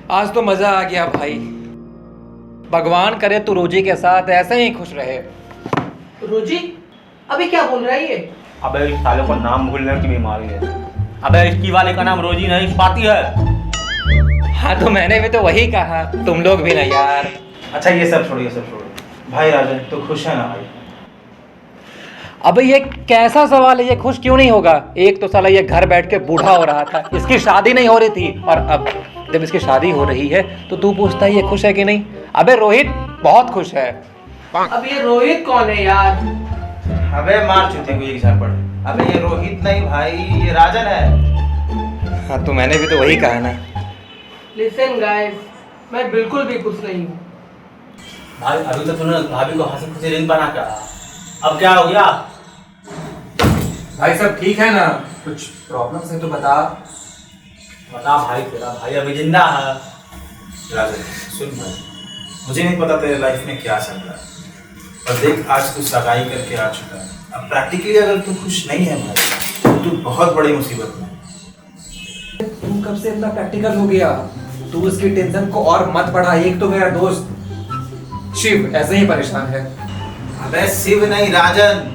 आज तो मजा आ गया भाई। भगवान करे तू रोजी के साथ ऐसे ही खुश रहे। रोजी? अबे क्या बोल रहा है ये? अबे इस साले को नाम भूलने की बीमारी है। अबे इसकी वाले का नाम रोजी नहीं स्वाति है। हाँ तो मैंने भी तो वही कहा, तुम लोग भी ना यार। अच्छा ये सब छोड़ो, ये सब छोड़ो। भाई राजन तो खुश है ना भाई? अबे ये कैसा सवाल है, ये खुश क्यों नहीं होगा? एक तो साला ये घर बैठ के बूढ़ा हो रहा था, इसकी शादी नहीं हो रही थी, और अब जब इसकी शादी हो रही है तो तू पूछता है ये खुश है कि नहीं? अबे रोहित बहुत खुश है। अब ये रोहित कौन है यार? अबे मार चुते को एक झापड़। अबे ये रोहित नहीं भाई, ये राजन है। हाँ तो मैंने भी तो वही कहा ना। लिसन गाइस, मैं बिल्कुल भी खुश नहीं हूँ। भाई अभी तो तूने भाभी को हंसी खुशी रिंग बना के, अब क्या हो गया? भाई सब ठीक है ना? कुछ प्रॉब्लम है तो बता। बता भाई, तेरा भाई अभी जिंदा है। राजन सुन भाई, मुझे नहीं पता तेरे लाइफ में क्या चल रहा है, और देख आज तू सगाई करके आ चुका है। अब प्रैक्टिकली अगर तू खुश नहीं है भाई तो तू बहुत बड़ी मुसीबत में है। तू कब से इतना प्रैक्टिकल हो गया? तू उसकी टेंशन को और मत बढ़ा। एक तो मेरा दोस्त शिव ऐसे ही परेशान है। अबे शिव नहीं राजन।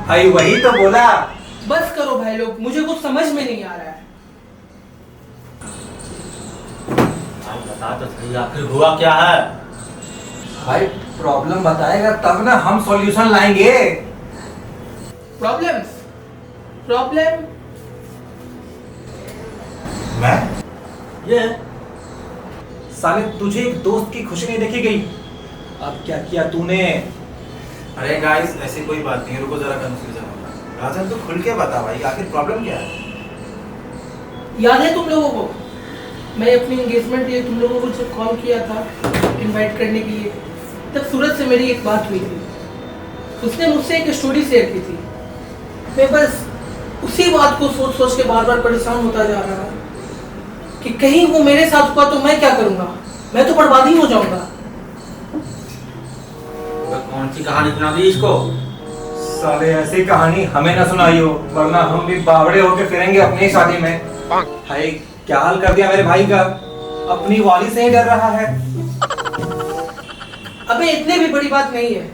भाई वही तो बोला। बस करो भाई लोग, मुझे कुछ समझ में नहीं आ रहा है। भाई बता तो सही, आखिर हुआ क्या है? भाई प्रॉब्लम बताएगा तब ना हम सॉल्यूशन लाएंगे। प्रॉब्लम? मैं? ये साले तुझे एक दोस्त की खुशी नहीं देखी गई, अब क्या किया तूने? अरे गाइस ऐसी कोई बात नहीं है, रुको जरा कंफ्यूजन हो रहा है। राजन तू खुल के बता भाई, आखिर प्रॉब्लम क्या है? याद है तुम लोगों को, मैं अपनी एंगेजमेंट लिए तुम लोगों को जब कॉल किया था इनवाइट करने के लिए, तब सूरज से मेरी एक बात हुई थी। उसने मुझसे एक स्टोरी शेयर की थी। मैं बस उसी बात को सोच सोच के बार बार परेशान होता जा रहा हूँ कि कहीं वो मेरे साथ हुआ तो मैं क्या करूँगा? मैं तो बर्बाद ही हो जाऊंगा। तो कौन सी कहानी सुना दी इसको? साले ऐसी कहानी हमें ना सुनाइयो, वरना हम भी बावड़े होके फिरेंगे अपनी शादी में। भाई क्या हाल कर दिया मेरे भाई का, अपनी वाली से ही डर रहा है। अबे इतनी भी बड़ी बात नहीं है,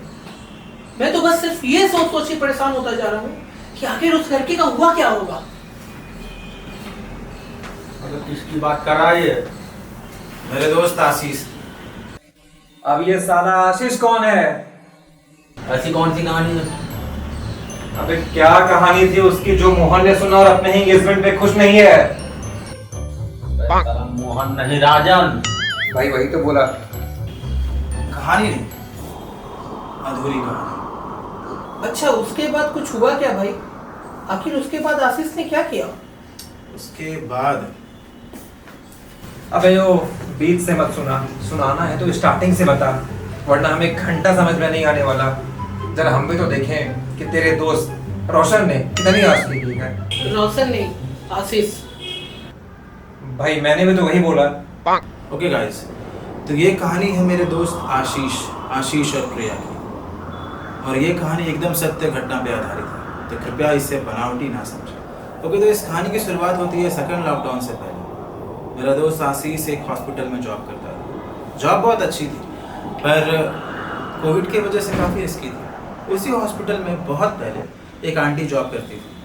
मैं तो बस सिर्फ ये सोच सोच के परेशान होता जा रहा हूँ कि आखिर उस लड़के का हुआ क्या होगा। मतलब किसकी बात कर रहा है ये? मेरे दोस्त आशीष। अब ये साला आशीष कौन है? ऐसी कौन सी कहानी है? अबे क्या कहानी थी उसकी जो मोहन ने सुना और अपने ही एंगेजमेंट पे खुश नहीं है? मोहन नहीं राजन। भाई वही तो बोला। कहानी नहीं, अधूरी कहानी। अच्छा उसके बाद कुछ हुआ क्या भाई? आखिर उसके बाद आशीष ने क्या किया? उसके बाद अबे यो बीच से मत सुनाना है तो स्टार्टिंग से बता, वरना हमें घंटा समझ में नहीं आने वाला। जरा हम भी तो देखें कि तेरे दोस्त रोशन ने कितनी आशकी की है। रोशन नहीं, आशीष। भाई मैंने भी तो वही बोला। ओके गाइस, तो ये कहानी है मेरे दोस्त आशीष और प्रिया की, और ये कहानी एकदम सत्य घटना पे आधारित है, तो कृपया इसे बनावटी ना समझें। ओके, तो इस कहानी की शुरुआत होती है सेकंड लॉकडाउन से पहले। मेरा दोस्त आशीष एक हॉस्पिटल में जॉब करता था। जॉब बहुत अच्छी थी, पर कोविड की वजह से काफ़ी रिस्की थी। उसी हॉस्पिटल में बहुत पहले एक आंटी जॉब करती थी।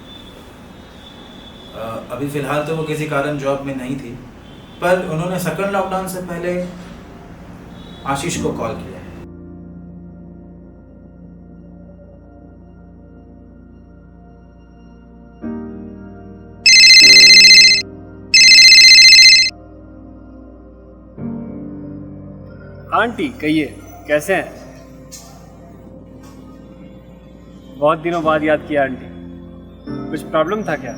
अभी फ़िलहाल तो वो किसी कारण जॉब में नहीं थी, पर उन्होंने सेकंड लॉकडाउन से पहले आशीष को कॉल किया। आंटी कहिए, कैसे हैं? बहुत दिनों बाद याद किया आंटी, कुछ प्रॉब्लम था क्या?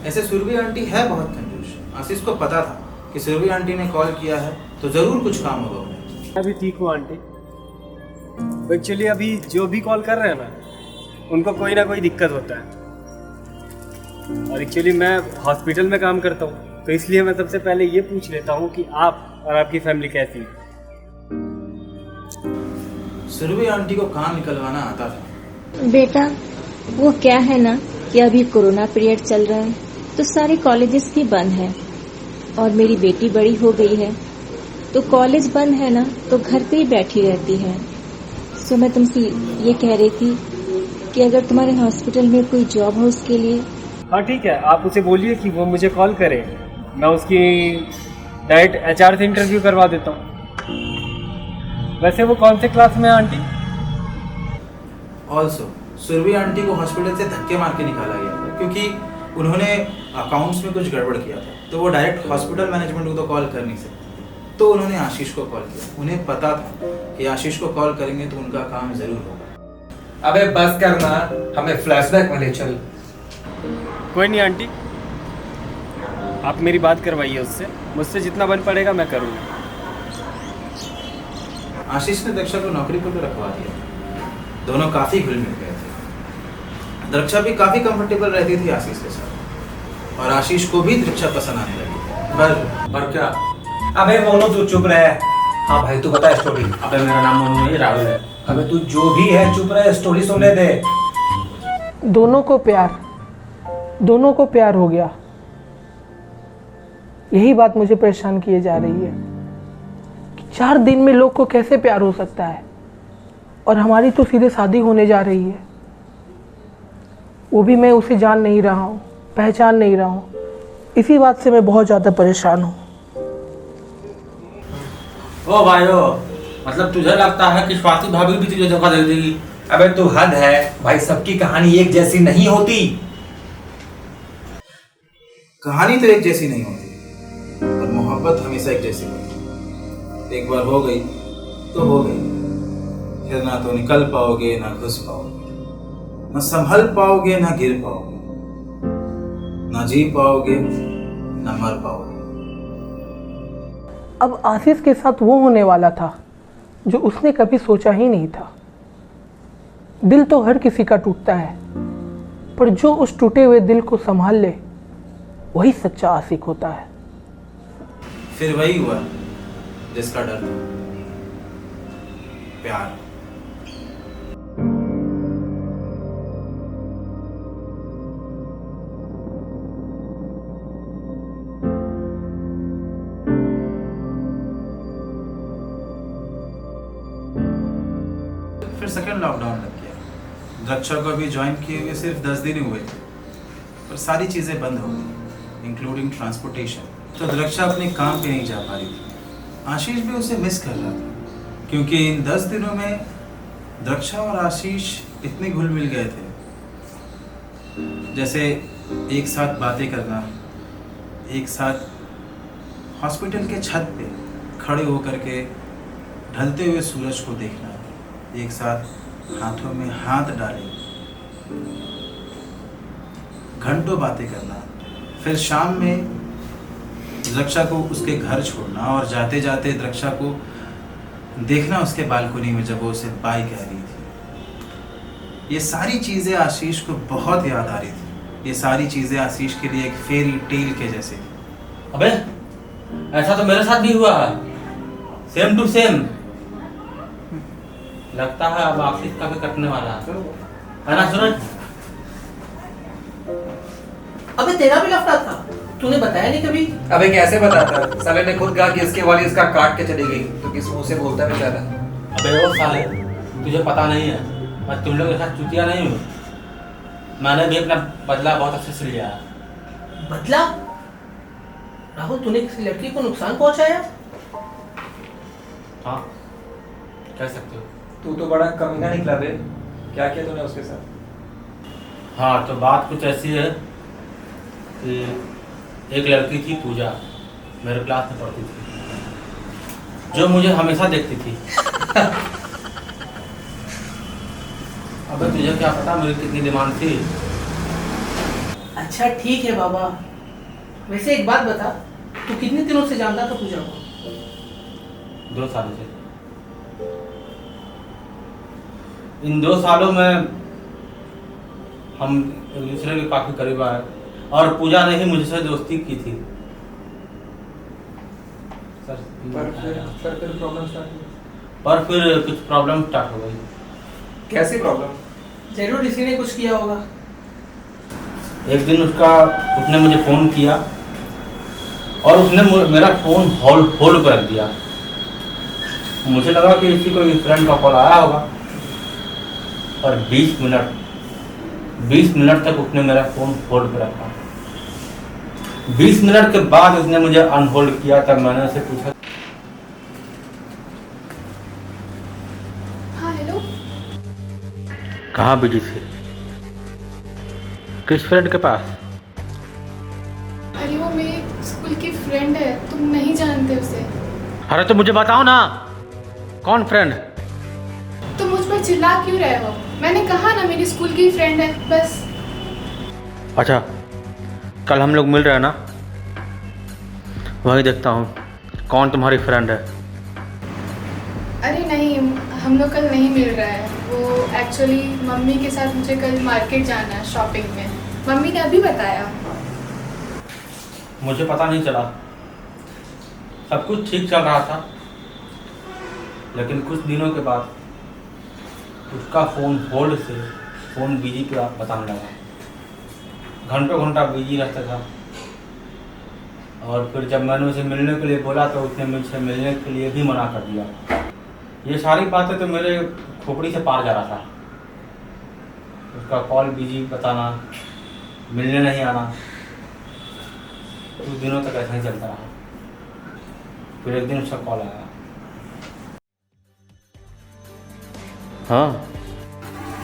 ऐसे सुरभि आंटी है बहुत कंजूस। आशीष को पता था कि सुरभि आंटी ने कॉल किया है तो ज़रूर कुछ काम होगा उन्हें। मैं भी ठीक हूँ आंटी। एक्चुअली अभी जो भी कॉल कर रहे हैं ना, उनको कोई ना कोई दिक्कत होता है, और एक्चुअली मैं हॉस्पिटल में काम करता हूँ, तो इसलिए मैं सबसे पहले ये पूछ लेता हूँ कि आप और आपकी फैमिली कैसी है। सुरभि आंटी को काम निकलवाना आता था। बेटा वो क्या है ना कि अभी कोरोना पीरियड चल रहा है, तो सारे कॉलेजेस भी बंद है, और मेरी बेटी बड़ी हो गई है, तो कॉलेज बंद है ना, तो घर पे ही बैठी रहती है। सो मैं तुमसे ये कह रही थी कि अगर तुम्हारे हॉस्पिटल में कोई जॉब हो उसके लिए। हाँ ठीक है, आप उसे बोलिए कि वो मुझे कॉल करे, मैं उसकी डायरेक्ट HR से इंटरव्यू करवा देता हूँ। वैसे वो कौन से क्लास में है आंटी? ऑल्सो सुरभि आंटी को हॉस्पिटल से धक्के मार के निकाला गया था क्योंकि उन्होंने अकाउंट्स में कुछ गड़बड़ किया था, तो वो डायरेक्ट हॉस्पिटल मैनेजमेंट को तो कॉल कर नहीं सकते, तो उन्होंने आशीष को कॉल किया। उन्हें पता था कि आशीष को कॉल करेंगे तो उनका काम जरूर होगा। अबे बस करना, हमें फ्लैशबैक में ले चल। कोई नहीं आंटी, आप मेरी बात करवाइए उससे, मुझसे जितना बन पड़ेगा मैं करूँगा। आशीष ने दक्षा को नौकरी पर तो रखवा दिया, दोनों काफी घुल मिल गए थे। दक्षा भी काफी कंफर्टेबल रहती थी आशीष के साथ, और आशीष को भी दक्षा पसंद आने लगी। पर क्या? अबे मोनू तू चुप रहे। हाँ भाई तू बता स्टोरी। अबे मेरा नाम मोनू नहीं, राहुल है। अबे तू जो भी है चुप रहे, स्टोरी सुनने दे। दोनों को प्यार हो गया, यही बात मुझे परेशान किए जा रही है कि 4 दिन में लोग को कैसे प्यार हो सकता है, और हमारी तो सीधे शादी होने जा रही है। वो भी मैं उसे जान नहीं रहा हूँ, पहचान नहीं रहा हूँ। इसी बात से मैं बहुत ज़्यादा परेशान हूँ। ओ भाई ओ, मतलब तुझे लगता है कि स्वाति भाभी भी तुझे धोखा दे देगी? अबे तू हद है भाई, सबकी कहानी एक जैसी नहीं होती। कहानी तो एक जैसी नहीं होती, पर मोहब्बत हमेशा एक जैसी होती है। एक बार हो गई तो हो गई, फिर ना तो निकल पाओगे ना घुस पाओगे, ना संभल पाओगे ना गिर पाओगे, ना जी पाओगे ना मर पाओगे। अब आशीष के साथ वो होने वाला था जो उसने कभी सोचा ही नहीं था। दिल तो हर किसी का टूटता है, पर जो उस टूटे हुए दिल को संभाल ले वही सच्चा आशिक होता है। फिर वही हुआ जिसका डर था, प्यार। फिर सेकंड लॉकडाउन लग गया। दक्षा को भी ज्वाइन किए हुए सिर्फ 10 दिन हुए थे, पर सारी चीजें बंद हो गई, इंक्लूडिंग ट्रांसपोर्टेशन। तो दक्षा अपने काम पे नहीं जा पा रही थी। आशीष भी उसे मिस कर रहा था, क्योंकि इन 10 दिनों में दक्षा और आशीष इतने घुल मिल गए थे, जैसे एक साथ बातें करना, एक साथ हॉस्पिटल के छत पे खड़े होकर के ढलते हुए सूरज को देखना, एक साथ हाथों में हाथ डाले घंटों बातें करना, फिर शाम में दक्षा को उसके घर छोड़ना और जाते जाते दक्षा को देखना उसके बालकनी में जब वो उसे बाय कह रही थी। ये सारी चीज़ें आशीष को बहुत याद आ रही थी। ये सारी चीज़ें आशीष के लिए एक फेरी टेल के जैसे थी। अबे ऐसा तो मेरे साथ भी हुआ है, सेम टू सेम। लगता है अब आशीष का भी कटने वाला है ना सूरज? अबे तेरा भी लफड़ा था, तूने बताया नहीं कभी। अबे कैसे बताता, साले ने खुद कहा कि इसके वाली इसका काट के चली गई, तो किस मुंह से बोलता है बेचारा। अबे वो साले, तुझे पता नहीं है, मैं तुम लोग के साथ चुतिया नहीं हूँ। मैंने भी अपना बदला बहुत अच्छे से लिया। बदला? राहुल, तूने किसी लड़की को नुकसान पहुंचाया? हाँ, कह सकते हो। तू तो बड़ा कमीना निकला बे, क्या किया तूने उसके साथ? हाँ, तो बात कुछ ऐसी है कि एक लड़की थी पूजा, मेरे क्लास में पढ़ती थी, जो मुझे हमेशा देखती थी। अबे तुझे क्या पता मेरी कितनी डिमांड थी। अच्छा ठीक है बाबा, वैसे एक बात बता, तू कितने दिनों से जानता था पूजा को? 2 सालों से। इन 2 सालों में हम एक दूसरे के काफी करीब आए, और पूजा ने ही मुझसे दोस्ती की थी। पर फिर कुछ प्रॉब्लम स्टार्ट हो गई। कैसी प्रॉब्लम? जरूर इसी ने कुछ किया होगा। एक दिन उसने मुझे फ़ोन किया और उसने मेरा फ़ोन होल्ड पर रख दिया। मुझे लगा कि इसी कोई फ्रेंड का कॉल आया होगा, और 20 मिनट तक उसने मेरा फ़ोन होल्ड पर रखा। 20 मिनट के बाद उसने मुझे अनहोल्ड किया। तब मैंने उसे पूछा, हाँ हेलो। कहाँ बिजी थी? किस फ्रेंड के पास? अरे वो मेरी स्कूल की फ्रेंड है, तुम नहीं जानते उसे। अरे तो मुझे बताओ ना, कौन फ्रेंड? तुम मुझ पर चिल्ला क्यों रहे हो? मैंने कहा ना मेरी स्कूल की फ्रेंड है, बस। अच्छा, कल हम लोग मिल रहे हैं ना, वही देखता हूँ कौन तुम्हारी फ्रेंड है। अरे नहीं, हम लोग कल नहीं मिल रहे हैं। वो एक्चुअली मम्मी के साथ मुझे कल मार्केट जाना है शॉपिंग में, मम्मी ने अभी बताया। मुझे पता नहीं चला, सब कुछ ठीक चल रहा था, लेकिन कुछ दिनों के बाद उसका फ़ोन होल्ड से फ़ोन बिजी पे बताने लगा। घंटों घंटा बिजी रहता था। और फिर जब मैंने उसे मिलने के लिए बोला तो उसने मुझसे मिलने के लिए भी मना कर दिया। ये सारी बातें तो मेरे खोपड़ी से पार जा रहा था। उसका कॉल बिजी बताना, मिलने नहीं आना, कुछ दिनों तक ऐसा ही चलता रहा। फिर एक दिन उसका कॉल आया। हाँ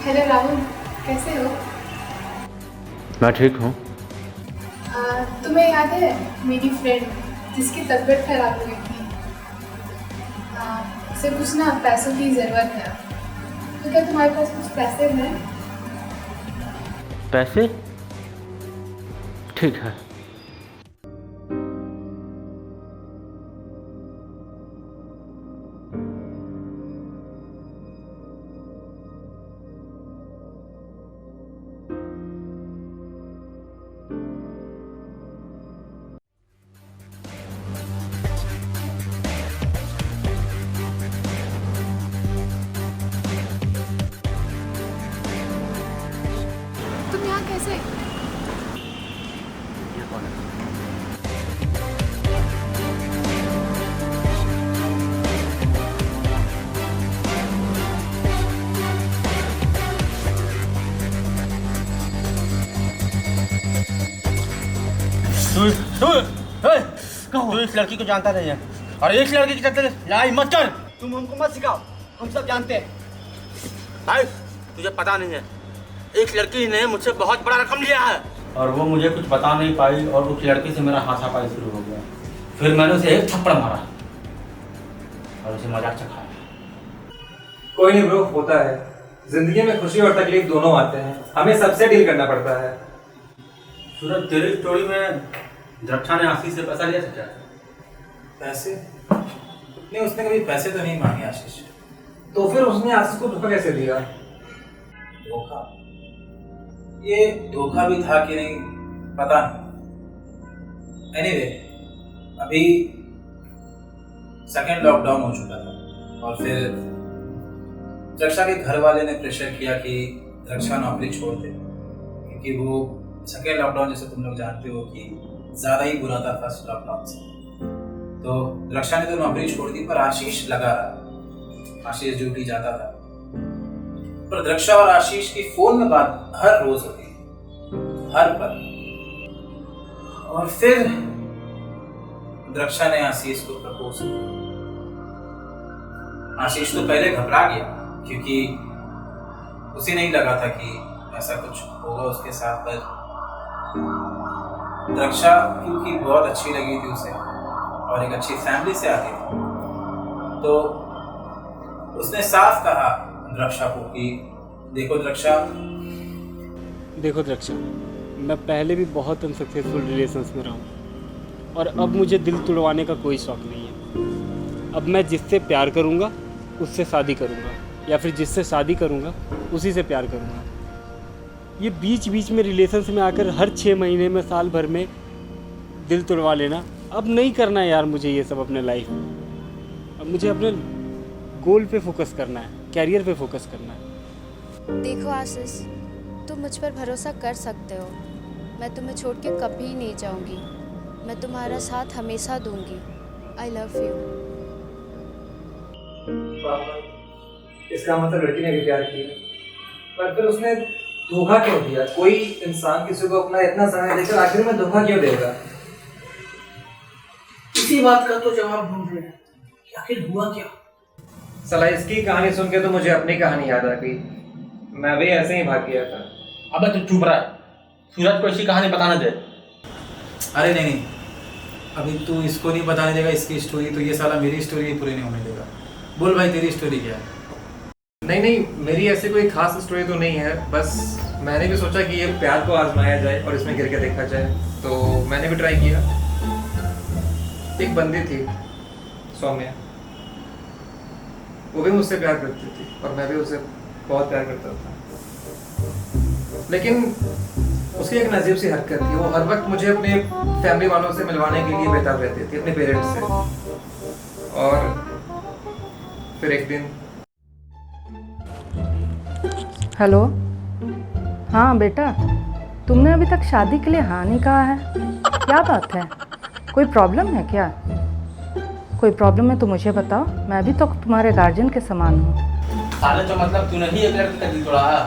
हेलो राहुल, कैसे हो? मैं ठीक हूँ। तुम्हें याद है मेरी फ्रेंड जिसकी तबीयत खराब हुई थी? उसे कुछ ना पैसों की ज़रूरत है, तो क्या तुम्हारे पास कुछ पैसे हैं? पैसे? ठीक है। तुम यहाँ कैसे? तू इस लड़की को जानता नहीं है, और इस लड़की के चलते लड़ाई मत कर। तुम हमको मत सिखाओ, हम सब जानते हैं। भाई तुझे पता नहीं है, एक लड़की ने मुझसे बहुत बड़ा रकम लिया है, और वो मुझे कुछ बता नहीं पाई, और उस लड़की से मेरा हाथापाई शुरू हो गया। फिर मैंने उसे एक थप्पड़ मारा और उसे मजाक चखाया। कोई नहीं ब्रो, होता है। जिंदगी में खुशी और तकलीफ दोनों आते हैं, हमें सबसे डील करना पड़ता है। सूरज, तेरी स्टोरी में द्रक्षा ने आशीष से पैसा लिया था क्या? पैसे? नहीं, उसने कभी पैसे तो नहीं मांगे आशीष। तो फिर उसने आशीष को धोखा कैसे दिया? धोखा? ये धोखा भी था कि नहीं पता नहीं। एनीवे, अभी सेकेंड लॉकडाउन हो चुका था, और फिर द्रक्षा के घर वाले ने प्रेशर किया कि द्रक्षा नौकरी छोड़ दे, क्योंकि वो सेकेंड लॉकडाउन, जैसे तुम लोग जानते हो, कि ज़्यादा ही बुरा था फर्स्ट लॉकडाउन से। तो द्रक्षा ने तो नौकरी छोड़ दी, पर आशीष लगा रहा। आशीष ड्यूटी जाता था, पर द्रक्षा और आशीष की फोन में बात हर रोज होती थी, हर पल। और फिर द्रक्षा ने आशीष को प्रपोज किया। आशीष तो पहले घबरा गया, क्योंकि उसे नहीं लगा था कि ऐसा कुछ होगा उसके साथ, पर द्रक्षा क्योंकि बहुत अच्छी लगी थी उसे, और एक अच्छी फैमिली से आती थी, तो उसने साफ कहा द्रक्षा को कि देखो द्रक्षा, मैं पहले भी बहुत अनसक्सेसफुल रिलेशंस में रहा हूँ, और अब मुझे दिल तोड़वाने का कोई शौक नहीं है। अब मैं जिससे प्यार करूँगा उससे शादी करूँगा, या फिर जिससे शादी करूँगा उसी से प्यार करूँगा। ये बीच बीच में रिलेशंस में आकर हर 6 महीने में, साल भर में दिल तोड़वा लेना अब नहीं करना है यार मुझे ये सब अपने लाइफ में। अब मुझे अपने गोल पे फोकस करना है, कैरियर पे फोकस करना है। देखो आशीष, तुम मुझ पर भरोसा कर सकते हो, मैं तुम्हें छोड़ के कभी नहीं जाऊंगी। मैं तुम्हारा साथ हमेशा दूंगी। I love you. इसका मतलब लड़की ने भी प्यार किया, पर फिर उसने धोखा क्यों दिया? कोई इंसान किसी को अपना इतना समय देकर आखिर में धोखा क्यों देगा? इसी बात का तो जवाब ढूंढ रहे हैं कि आखिर हुआ क्या। साला इसकी कहानी सुन के तो मुझे अपनी कहानी याद आ गई। मैं भी ऐसे ही भाग गया था। अबे तू चुप रहा, सूरज को इसकी कहानी बताने दे। अरे नहीं, अभी तू इसको नहीं बताने देगा इसकी स्टोरी, तो ये साला मेरी स्टोरी पूरी नहीं होने देगा। बोल भाई, तेरी स्टोरी क्या है? नहीं, मेरी ऐसी कोई खास स्टोरी तो नहीं है, बस मैंने भी सोचा कि ये प्यार को आजमाया जाए और इसमें गिर के देखा जाए, तो मैंने भी ट्राई किया। एक बंदी थी सौम्या, वो भी मुझसे प्यार करती थी और मैं भी उसे बहुत प्यार करता था। लेकिन उसकी एक नजीब सी हरकत थी, वो हर वक्त मुझे अपने फैमिली वालों से मिलवाने के लिए बेताब रहती थी, अपने पेरेंट्स से। और फिर एक दिन, हेलो, हाँ बेटा, तुमने अभी तक शादी के लिए हाँ नहीं कहा है, क्या बात है? कोई प्रॉब्लम है क्या? कोई प्रॉब्लम है तो मुझे बताओ, मैं भी तो तुम्हारे गार्जियन के समान हूँ। साले तो मतलब तूने ही एक लड़की का दिल तोड़ा है,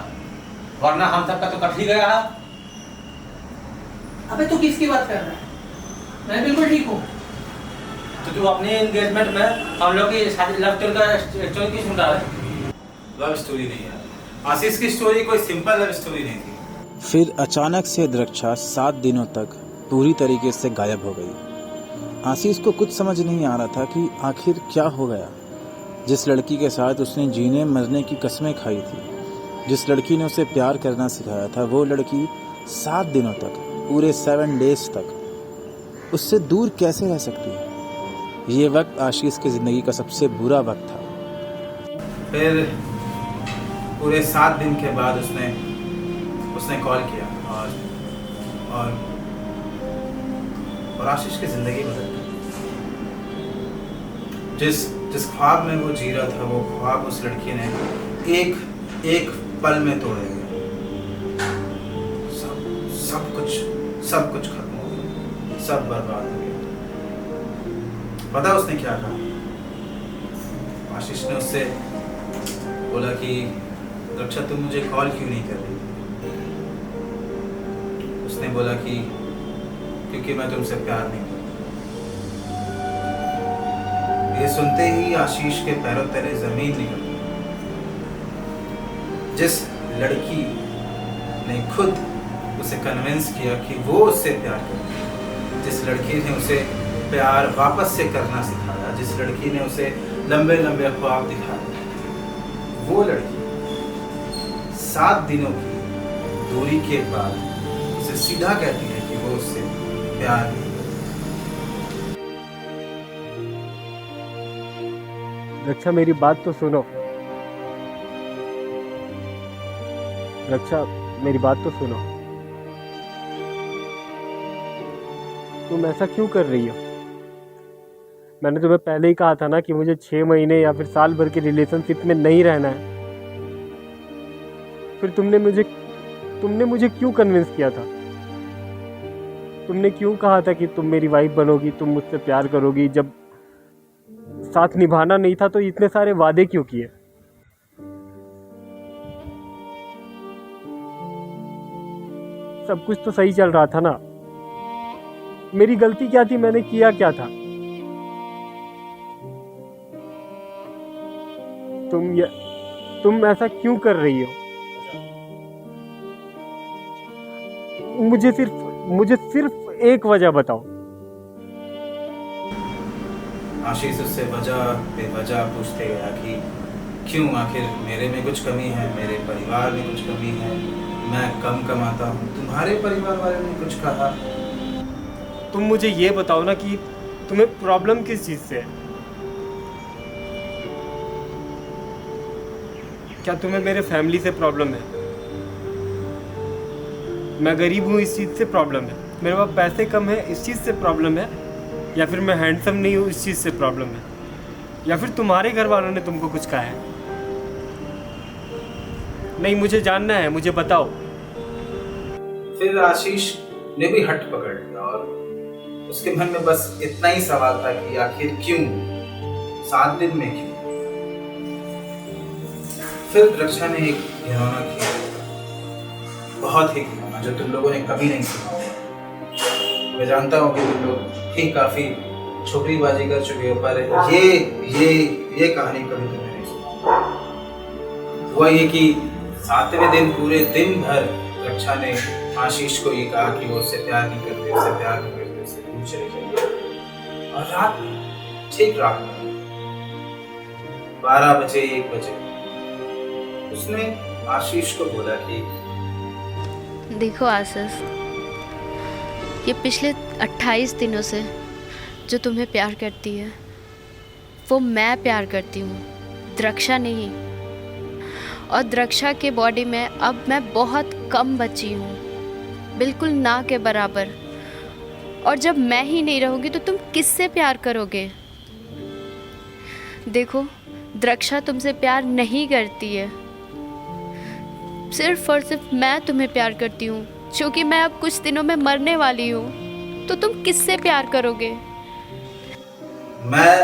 वरना हम सबका तो कट ही गया है। अबे तू किसकी बात कर रहा है? मैं बिल्कुल ठीक हूँ। तो तू अपने एंगेजमेंट में हम लोग की शादी लव स्टोरी क्यों सुन रहा है? लव स्टोरी नहीं है आशीष की स्टोरी, कोई सिंपल लव स्टोरी नहीं थी। फिर अचानक से द्रक्षा 7 दिनों तक पूरी तरीके से गायब हो गई। आशीष को कुछ समझ नहीं आ रहा था कि आखिर क्या हो गया। जिस लड़की के साथ उसने जीने मरने की कस्में खाई थी, जिस लड़की ने उसे प्यार करना सिखाया था, वो लड़की 7 दिनों तक, पूरे 7 डेज तक उससे दूर कैसे रह सकती है? ये वक्त आशीष की ज़िंदगी का सबसे बुरा वक्त था। फिर पूरे 7 दिन के बाद उसने कॉल किया और आशीष की ज़िंदगी बदल गई। जिस ख्वाब में वो जी रहा था, वो ख्वाब उस लड़की ने एक पल में तोड़ दिया। सब कुछ खत्म हो गया, सब बर्बाद हो गया। पता उसने क्या कहा? आशीष ने उससे बोला कि रक्षा, तुम मुझे कॉल क्यों नहीं कर रही? उसने बोला कि क्योंकि मैं तुमसे प्यार नहीं करता। ये सुनते ही आशीष के पैरों तले जमीन निकल गई। जिस लड़की ने खुद उसे कन्विंस किया कि वो उससे प्यार करती है, जिस लड़की ने उसे प्यार वापस से करना सिखाया, जिस लड़की ने उसे लंबे लंबे ख्वाब दिखाए, वो लड़की 7 दिनों की दूरी के बाद उसे सीधा कहती है कि वो उससे प्यार नहीं। रक्षा, मेरी बात तो सुनो। रक्षा, मेरी बात तो सुनो। तुम ऐसा क्यों कर रही हो? मैंने तुम्हें पहले ही कहा था ना कि मुझे 6 महीने या फिर साल भर के रिलेशनशिप में नहीं रहना है। फिर तुमने मुझे क्यों कन्विंस किया था? तुमने क्यों कहा था कि तुम मेरी वाइफ बनोगी, तुम मुझसे प्यार करोगी? जब साथ निभाना नहीं था तो इतने सारे वादे क्यों किए? सब कुछ तो सही चल रहा था ना। मेरी गलती क्या थी? मैंने किया क्या था? तुम ऐसा क्यों कर रही हो? मुझे सिर्फ एक वजह बताओ। आशीष उससे वजह बेवजह पूछते गया कि क्यों, आखिर मेरे में कुछ कमी है, मेरे परिवार में कुछ कमी है, मैं कम कमाता हूँ, तुम्हारे परिवार वाले ने कुछ कहा। तुम मुझे ये बताओ ना कि तुम्हें प्रॉब्लम किस चीज़ से है? क्या तुम्हें मेरे फैमिली से प्रॉब्लम है? मैं गरीब हूँ इस चीज़ से प्रॉब्लम है? मेरे पास पैसे कम है इस चीज़ से प्रॉब्लम है? या फिर मैं हैंडसम नहीं हूँ इस चीज़ से प्रॉब्लम है? या फिर तुम्हारे घर वालों ने तुमको कुछ कहा है? नहीं, मुझे जानना है, मुझे बताओ। फिर आशीष ने भी हट पकड़ लिया और उसके मन में बस इतना ही सवाल था कि आखिर क्यों, 7 दिन में क्यों। फिर द्रक्षा ने एक घिनौना किया, बहुत ही घिनौना, जो तुम लोगों ने कभी नहीं सुना होगा। मैं जानता हूँ कि तुम लोग भी काफी छोकरीबाजी कर चुके हो, पर ये कहानी कभी तुमने नहीं सुनी। हुआ ये कि 7वें दिन पूरे दिन भर द्रक्षा ने आशीष को ये कहा कि वो उससे प्यार नहीं करते, उससे प्यार नहीं करते, उससे दूर चले जाइए। और रात में, ठीक रात में 12 बजे 1 बजे उसने आशीष को बोला कि देखो आशीष, ये पिछले 28 दिनों से जो तुम्हें प्यार करती है वो मैं प्यार करती हूँ, द्रक्षा नहीं। और द्रक्षा के बॉडी में अब मैं बहुत कम बची हूँ, बिल्कुल ना के बराबर। और जब मैं ही नहीं रहूँगी तो तुम किससे प्यार करोगे? देखो, द्रक्षा तुमसे प्यार नहीं करती है, सिर्फ और सिर्फ मैं तुम्हें प्यार करती हूँ, क्योंकि मैं अब कुछ दिनों में मरने वाली हूँ। तो तुम किससे प्यार करोगे? मैं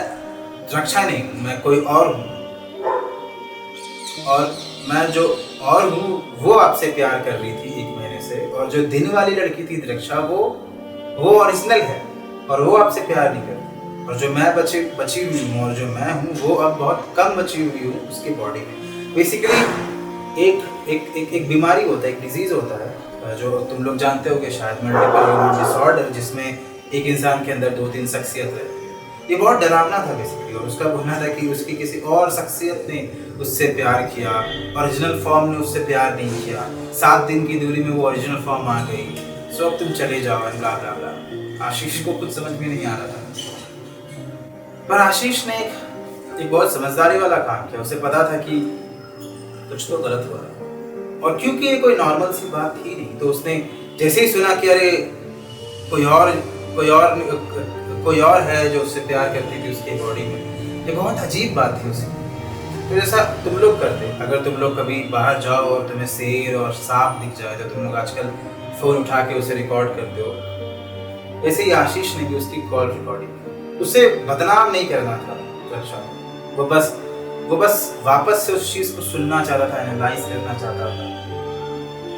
द्रक्षा नहीं हूँ, मैं कोई और हूँ। और मैं जो और हूँ वो आपसे प्यार कर रही थी 1 महीने से, और जो दिन वाली लड़की थी द्रक्षा वो ओरिजिनल है और वो आपसे प्यार नहीं करती। और जो मैं बची हुई हूँ और जो मैं हूँ वो अब बहुत कम बची हुई हूँ उसके बॉडी में। बेसिकली एक बीमारी होता है, एक डिजीज होता है जो तुम लोग जानते हो कि शायद मल्टीपल ह्यूमन डिसऑर्डर, जिसमें एक इंसान के अंदर 2-3 शख्सियत रहती है। ये बहुत डरावना था बेसिकली, और उसका कहना था कि उसकी किसी और शख्सियत ने उससे प्यार किया, ओरिजिनल फॉर्म ने उससे प्यार नहीं किया। 7 दिन की दूरी में वो ओरिजिनल फॉर्म आ गई, सो अब तुम चले जाओ, ब्ला ब्ला ब्ला। आशीष को कुछ समझ में नहीं आ रहा था, पर आशीष ने एक बहुत समझदारी वाला काम किया। उसे पता था कि कुछ तो गलत हो रहा है, और क्योंकि ये कोई नॉर्मल सी बात थी नहीं, तो उसने जैसे ही सुना कि अरे कोई और है जो उससे प्यार करती थी उसकी बॉडी में, ये बहुत अजीब बात थी उसे। तो जैसा तुम लोग करते, अगर तुम लोग कभी बाहर जाओ और तुम्हें शेर और सांप दिख जाए तो तुम लोग आजकल फ़ोन उठा के उसे रिकॉर्ड करते हो, वैसे ही आशीष ने भी उसकी कॉल रिकॉर्डिंग की। उसे बदनाम नहीं करना था द्रक्षा, वो बस वापस से उस चीज़ को सुनना चाहता था, एनालाइज करना चाहता था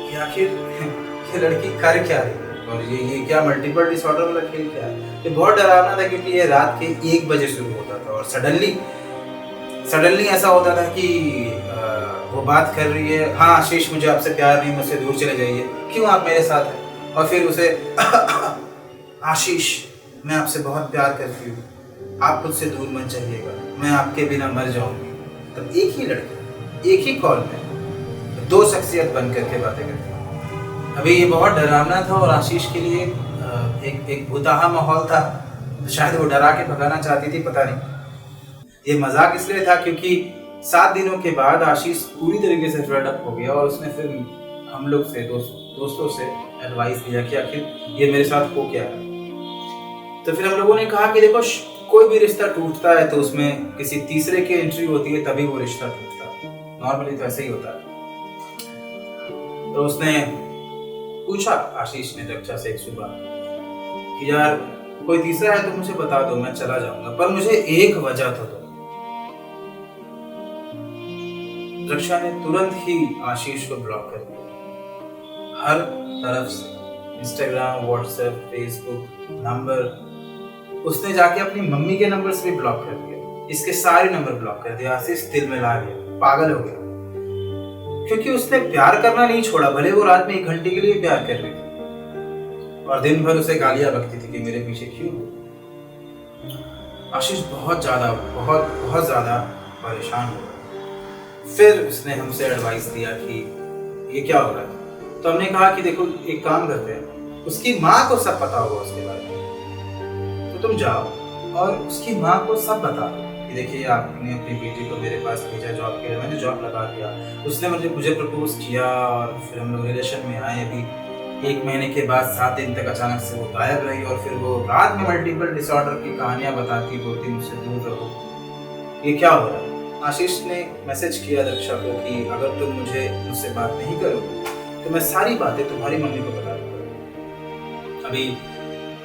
कि आखिर ये लड़की कर क्या रही है, और ये क्या मल्टीपल डिसऑर्डर वाला खेल क्या है। ये बहुत डरावना था, क्योंकि ये रात के 1 बजे शुरू होता था, और सडनली ऐसा होता था कि वो बात कर रही है, हाँ आशीष मुझे आपसे प्यार नहीं, मुझसे दूर चले जाइए, क्यों आप मेरे साथ हैं। और फिर उसे आशीष मैं आपसे बहुत प्यार करती हूँ, आप मुझसे दूर मत जाइएगा, मैं आपके बिना मर जाऊंगी। तब एक ही लड़की एक ही कॉल में 2 शख्सियत बन करके बातें करती। अभी ये बहुत डरावना था, और आशीष के लिए एक भूताहा माहौल था। शायद वो डरा के भगाना चाहती थी, पता नहीं। ये मजाक इसलिए था क्योंकि 7 दिनों के बाद आशीष पूरी तरीके से फेड अप हो गया, और उसने फिर हम लोग से दोस्तों से एडवाइस दिया कि आखिर ये मेरे साथ हो क्या है। तो फिर हम लोगों ने कहा कि देखो, कोई भी रिश्ता टूटता है तो उसमें किसी तीसरे की एंट्री होती है, तभी वो रिश्ता टूटता है। नॉर्मली तो ऐसे ही होता है। तो उसने पूछा आशीष ने द्रक्षा से एक सुबह कि यार कोई तीसरा है तो मुझे बता दो, मैं चला जाऊंगा, पर मुझे एक वजह तो दो। द्रक्षा ने तुरंत ही आशीष को ब्लॉक कर दिया, हर तरफ से, इंस्टाग्राम, व्हाट्सएप, फेसबुक, नंबर। उसने जाके अपनी मम्मी के नंबर से भी ब्लॉक कर दिया, इसके सारे नंबर ब्लॉक कर दिया। आशीष दिल में ला गया, पागल हो गया, क्योंकि उसने प्यार करना नहीं छोड़ा, भले वो रात में 1 घंटे के लिए प्यार कर रही थी, और दिन भर उसे गालियां बकती थी कि मेरे पीछे क्यों। आशीष बहुत ज्यादा परेशान हो गया। फिर उसने हमसे एडवाइस दिया कि ये क्या हो रहा है। तो हमने कहा कि देखो, एक काम करते हैं, उसकी माँ को सब पता होगा उसके बारे में, तो तुम जाओ और उसकी माँ को सब बता दो कि देखिए आपने अपनी बेटी को मेरे पास भेजा जॉब के लिए, मैंने जॉब लगा दिया, उसने मुझे प्रपोज किया, और फिर हम लोग रिलेशन में आए। अभी 1 महीने के बाद 7 दिन तक अचानक से वो गायब रही, और फिर वो रात में मल्टीपल डिसऑर्डर की कहानियां बताती, बोलती मुझसे दूर रहो, ये क्या हो रहा है। आशीष ने मैसेज किया द्रक्षा को कि अगर तुम मुझसे बात नहीं करोगे तो मैं सारी बातें तुम्हारी मम्मी को बता दूंगा। अभी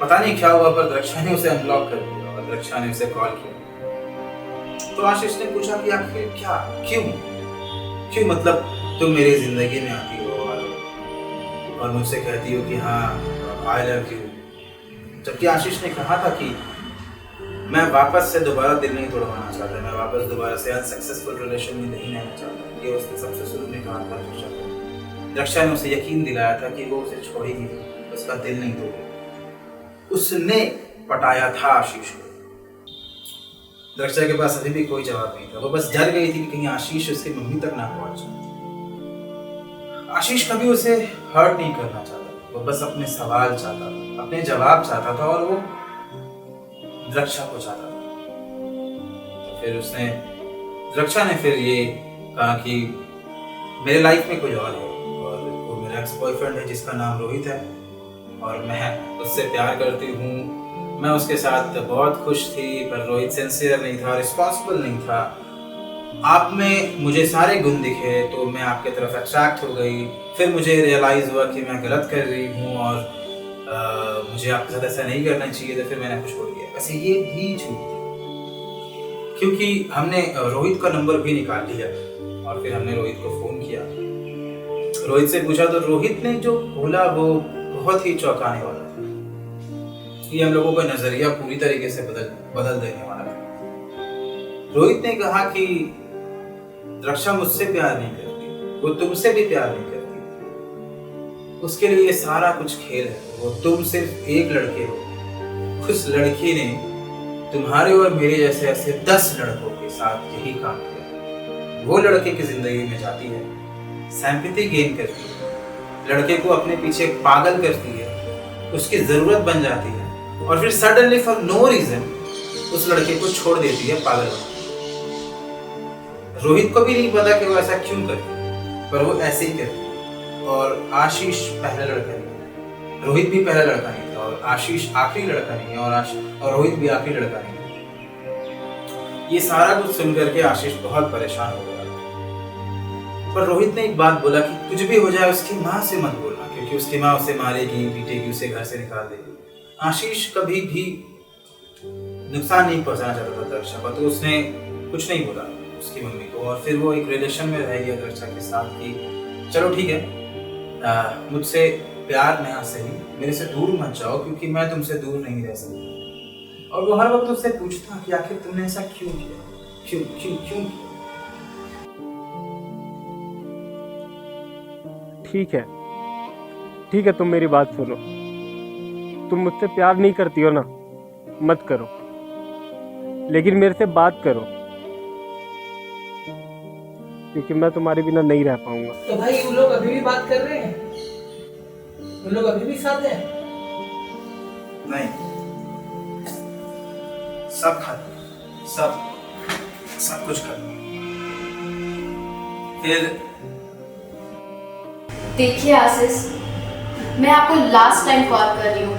पता नहीं क्या हुआ पर द्रक्षा ने उसे अनब्लॉक कर दिया और द्रक्षा ने उसे कॉल किया। तो आशीष ने पूछा कि आखिर क्या, क्यों मतलब तुम मेरी जिंदगी में आती हो और मुझसे कहती हो कि हाँ आई लव यू, जबकि आशीष ने कहा था कि मैं वापस से दोबारा दिल नहीं तोड़वाना चाहता, मैं वापस दोबारा से अनसक्सेसफुल रिलेशन में नहीं रहना चाहता। ये उसने सबसे शुरू में कहा था द्रक्षा को। द्रक्षा ने उसे यकीन दिलाया था कि वो उसे छोड़ेगी, उसका दिल नहीं तोड़ेगी। उसने पटाया था आशीष को। द्रक्षा के पास अभी भी कोई जवाब नहीं था, वो बस डर गई थी कि कहीं आशीष उसकी मम्मी तक ना पहुंच जाए। आशीष कभी उसे हर्ट नहीं करना चाहता, वो बस अपने सवाल चाहता था, अपने जवाब चाहता था और वो द्रक्षा को चाहता था। तो फिर द्रक्षा ने फिर ये कहा कि मेरे लाइफ में कोई और है और वो मेरा एक्स बॉयफ्रेंड है जिसका नाम रोहित है और मैं उससे प्यार करती हूँ। मैं उसके साथ बहुत खुश थी पर रोहित सिंसियर नहीं था, रिस्पॉन्सिबल नहीं था। आप में मुझे सारे गुण दिखे तो मैं आपके तरफ अट्रैक्ट हो गई। फिर मुझे रियलाइज हुआ कि मैं गलत कर रही हूँ और मुझे आपके साथ ऐसा नहीं करना चाहिए, तो फिर मैंने आपको छोड़ दिया। वैसे ये भी झूठ थी क्योंकि हमने रोहित का नंबर भी निकाल लिया और फिर हमने रोहित को फोन किया, रोहित से पूछा तो रोहित ने जो बोला वो बहुत ही चौंकाने वाला था। ये हम लोगों का नजरिया पूरी तरीके से बदल देने वाला है। रोहित ने कहा कि द्रक्षा मुझसे प्यार नहीं करती, वो तुमसे भी प्यार नहीं करती, उसके लिए ये सारा कुछ खेल है, वो तुम सिर्फ एक लड़के हो। उस लड़की ने तुम्हारे और मेरे जैसे ऐसे 10 लड़कों के साथ यही काम किया। वो लड़के की जिंदगी में जाती है, सिंपैथी गेन करती है, लड़के को अपने पीछे पागल करती है, उसकी जरूरत बन जाती है और फिर सडनली फॉर नो रीजन उस लड़के को छोड़ देती है पागल बनकर। रोहित को भी नहीं पता कि वो ऐसा क्यों करती, पर वो ऐसे ही करती। और आशीष पहला लड़का नहीं है, रोहित भी पहला लड़का नहीं था और आशीष आखिरी लड़का नहीं है और रोहित भी आखिरी लड़का नहीं है। ये सारा कुछ सुन करके आशीष बहुत परेशान हो गया। पर रोहित ने एक बात बोला कि कुछ भी हो जाए उसकी माँ से मत बोलना, क्योंकि उसकी माँ उसे मारेगी, पीटेगी, उसे घर से निकाल देगी। आशीष कभी भी नुकसान नहीं पहुंचाना चाहता था द्रक्षा को, तो उसने कुछ नहीं बोला उसकी मम्मी को और फिर वो एक रिलेशन में रह गया द्रक्षा के साथ कि चलो ठीक है, मुझसे प्यार नहीं सही, मेरे से दूर मत जाओ क्योंकि मैं तुमसे दूर नहीं रह सकता। और वो हर वक्त उससे पूछता कि आखिर तुमने ऐसा क्यों किया, क्यों क्यों क्यों किया। ठीक है, तुम मेरी बात सुनो। तुम मुझसे प्यार नहीं करती हो ना, मत करो, लेकिन मेरे से बात करो क्योंकि मैं तुम्हारे बिना नहीं रह पाऊंगा। तो भाई वो लोग अभी भी बात कर रहे हैं, वो लोग अभी भी साथ हैं? नहीं, सब खत्म, सब कुछ खत्म। फिर देखिए आशीष, मैं आपको लास्ट टाइम कॉल कर रही हूँ,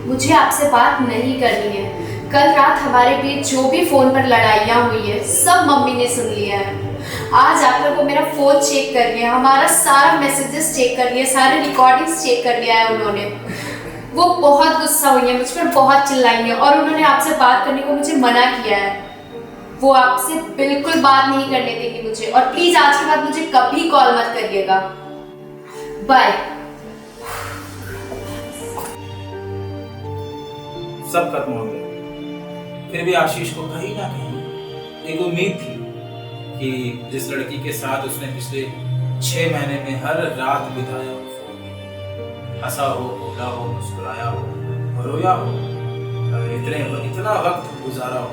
मुझे आपसे बात नहीं करनी है। कल रात हमारे बीच जो भी फोन पर लड़ाइयाँ हुई है सब मम्मी ने सुन लिया है। आज आकर वो मेरा फोन चेक कर लिया, हमारा सारा मैसेजेस चेक कर लिया, सारे रिकॉर्डिंग्स चेक कर लिया है उन्होंने। वो बहुत गुस्सा हुई है, मुझ पर बहुत चिल्लाई है और उन्होंने आपसे बात करने को मुझे मना किया है। वो आपसे बिल्कुल बात नहीं करने देंगी मुझे, और प्लीज आज के बाद मुझे कभी कॉल मत करिएगा। बाय। सब खत्म हो गया। फिर भी आशीष को कहीं ना कहीं एक उम्मीद थी कि जिस लड़की के साथ उसने पिछले 6 महीने में हर रात बिताया हो, हंसा हो, बोला हो, मुस्कुराया हो, रोया हो, इतना वक्त गुजारा हो,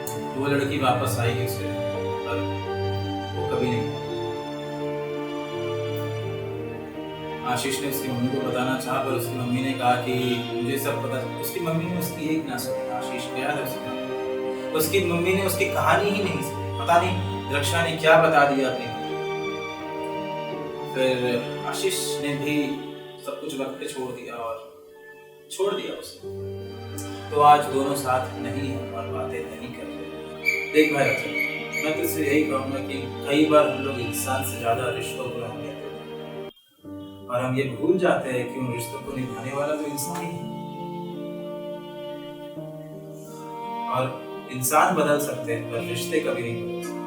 तो वो लड़की वापस आएगी उसके, पर वो कभी नहीं। आशीष ने उसकी मम्मी को बताना चाहा पर उसकी मम्मी ने कहा कि मुझे सब पता। उसकी मम्मी ने उसकी एक ना सुनी। आशीष गया था उसकी मम्मी ने उसकी कहानी ही नहीं सुनी। पता नहीं द्रक्षा ने क्या बता दिया अपनी मम्मी। फिर आशीष ने भी सब कुछ वक्त पे छोड़ दिया उसे। तो आज दोनों साथ नहीं है और बातें नहीं कर रहे। देख भाई रचन, मैं तुझसे यही कहूँगा कि कई बार हम लोग इंसान से ज्यादा रिश्तों को अहमियत देते हैं। और हम ये भूल जाते हैं कि उन रिश्तों को निभाने वाला तो इंसान ही है। और इंसान बदल सकते हैं पर रिश्ते कभी नहीं बदल सकते।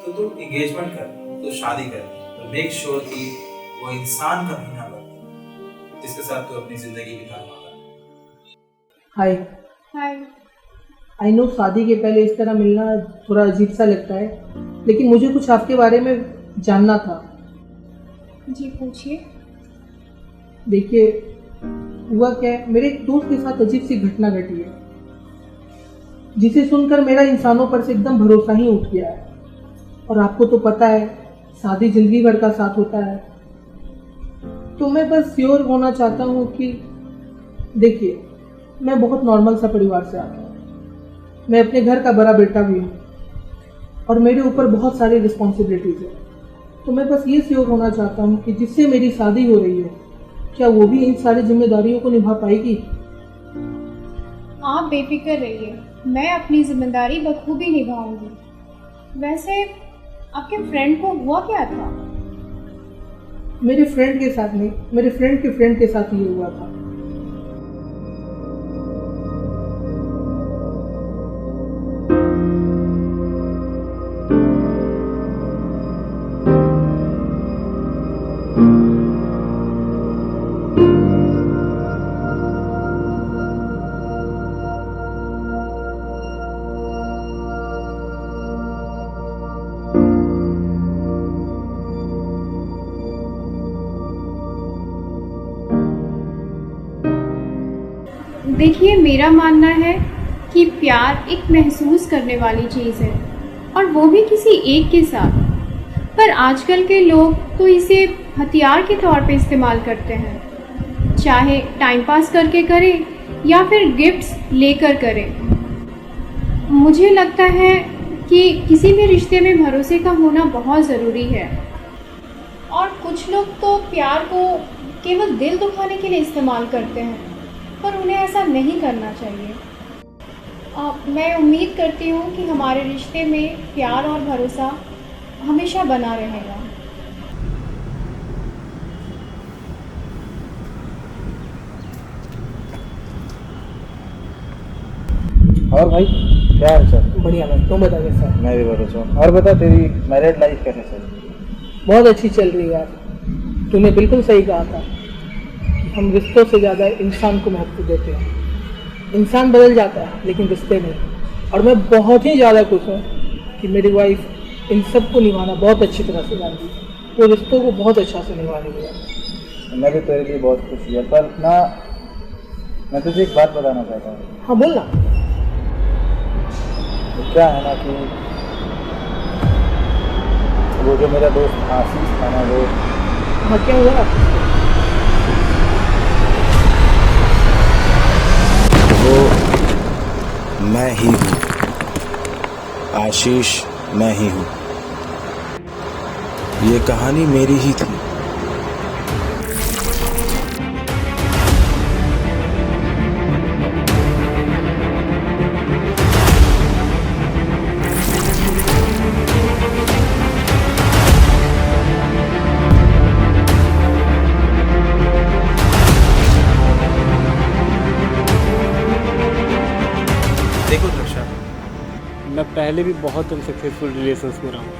तो तू एंगेजमेंट कर, तो शादी कर, पर मेक श्योर कि वो इंसान कभी ना बदले जिसके साथ तू अपनी जिंदगी बिताने वाला है। हाय। हाय। आई नो शादी के पहले इस तरह मिलना थोड़ा अजीब सा लगता है, लेकिन मुझे कुछ आपके बारे में जानना था। जी पूछिए। देखिए, हुआ क्या है, मेरे एक दोस्त के साथ अजीब सी घटना घटी है जिसे सुनकर मेरा इंसानों पर से एकदम भरोसा ही उठ गया है। और आपको तो पता है शादी जिंदगी भर का साथ होता है। तो मैं बस श्योर होना चाहता हूँ कि देखिए, मैं बहुत नॉर्मल सा परिवार से आता हूँ। मैं अपने घर का बड़ा बेटा भी हूँ और मेरे ऊपर बहुत सारी रिस्पॉन्सिबिलिटीज़ है। तो मैं बस ये श्योर होना चाहता हूँ कि जिससे मेरी शादी हो रही है, क्या वो भी इन सारी जिम्मेदारियों को निभा पाएगी? आप बेफिक्र रहिए, मैं अपनी जिम्मेदारी बखूबी निभाऊंगी। वैसे आपके फ्रेंड को हुआ क्या था? मेरे फ्रेंड के साथ नहीं, मेरे फ्रेंड के फ्रेंड के साथ ये हुआ था। देखिए, मेरा मानना है कि प्यार एक महसूस करने वाली चीज़ है, और वो भी किसी एक के साथ। पर आजकल के लोग तो इसे हथियार के तौर पे इस्तेमाल करते हैं, चाहे टाइम पास करके करें या फिर गिफ्ट्स लेकर करें। मुझे लगता है कि किसी भी रिश्ते में भरोसे का होना बहुत ज़रूरी है। और कुछ लोग तो प्यार को केवल दिल दुखाने के लिए इस्तेमाल करते हैं, पर उन्हें ऐसा नहीं करना चाहिए। मैं उम्मीद करती हूँ कि हमारे रिश्ते में प्यार और भरोसा हमेशा बना रहेगा। और भाई क्या हाल चाल? बढ़िया भाई, तुम बता कैसा? मैं भी बढ़िया हूँ। और बता, तेरी मैरिड लाइफ कैसे चल रही है? बहुत अच्छी चल रही है यार। तूने बिल्कुल सही कहा था, हम रिश्तों से ज़्यादा इंसान को महत्व देते हैं। इंसान बदल जाता है लेकिन रिश्ते नहीं। और मैं बहुत ही ज़्यादा खुश हूँ कि मेरी वाइफ इन सब को निभाना बहुत अच्छी तरह से जानती है। वो रिश्तों को बहुत अच्छा से निभा रही है। मैं भी तेरे लिए बहुत खुश हुआ, पर ना मैं तुझे एक बात बताना चाहता हूँ। हाँ बोल ना। तो क्या है ना कि वो जो मेरा दोस्त आशीष था ना, वो हाँ क्या हुआ? मैं ही हूँ आशीष, मैं ही हूँ। ये कहानी मेरी ही थी। देखो रक्षा, मैं पहले भी बहुत अनसक्सेसफुल रिलेशंस में रहा हूँ,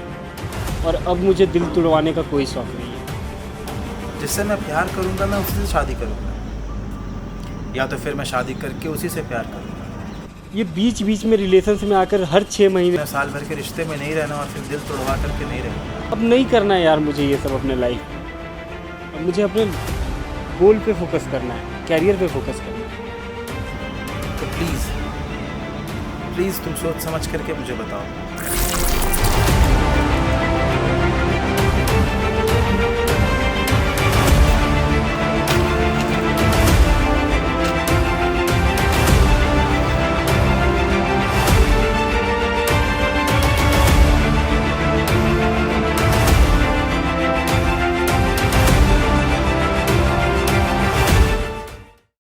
और अब मुझे दिल तोड़वाने का कोई शौक नहीं है। जिससे मैं प्यार करूंगा मैं उसी से शादी करूंगा, या तो फिर मैं शादी करके उसी से प्यार करूंगा। ये बीच बीच में रिलेशंस में आकर हर 6 महीने मैं साल भर के रिश्ते में नहीं रहना और फिर दिल तोड़वा करके नहीं रहना। अब नहीं करना है यार मुझे ये सब अपने लाइफ में। अब मुझे अपने गोल पे फोकस करना है, कैरियर पे फोकस करना है। तो प्लीज़ तुम सोच समझ करके मुझे बताओ।